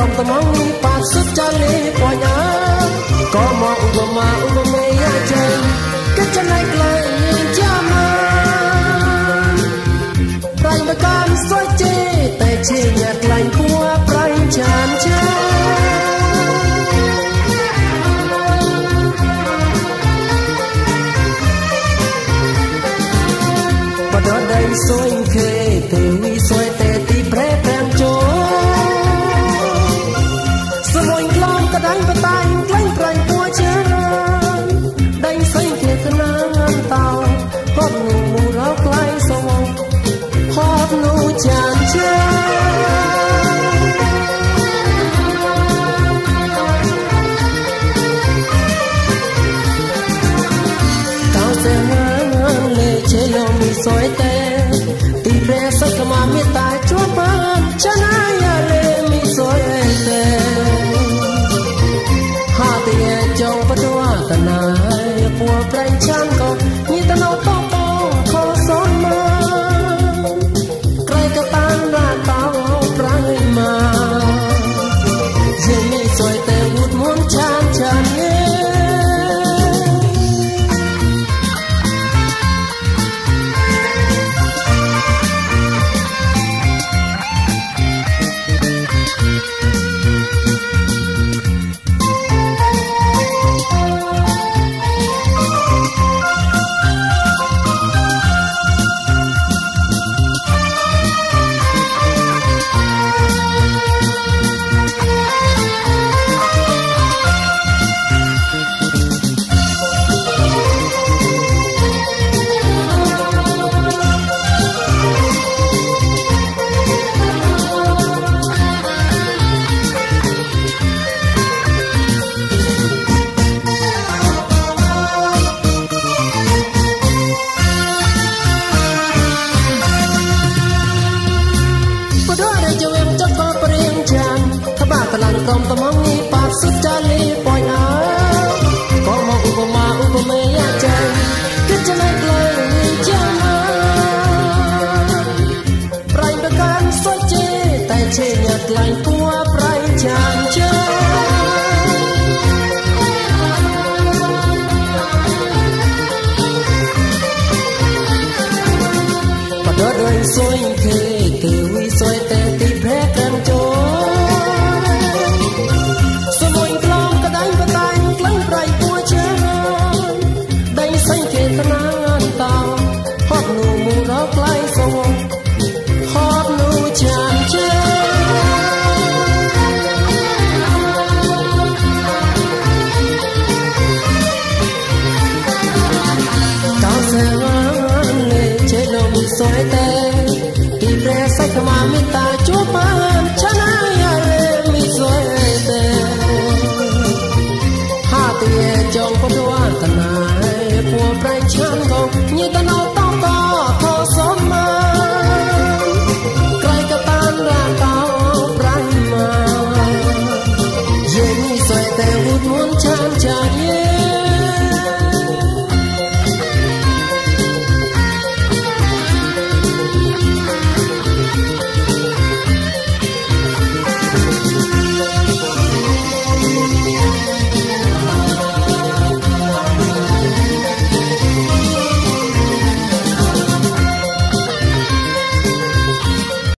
mom tamang ni pasut chale ponya ko mo ubama ubame ya chen kechanai klai jama prai makan soi che te che nyat lain bua prai chan cha pada dai soi ke te wi soi te ti pre prem cho đánh bật tay đánh prai bua chân đánh say thiệt nắng tàu hót nụ mù ráo clay sông hót nụ tràn chân cao sẽ ngang lệ chế lòng mi soi tê tìm re sắc mà mi tai chúa ban chân ai lệ mi soi tê trong bất hoa tận ai bùa prai chan có như tận áo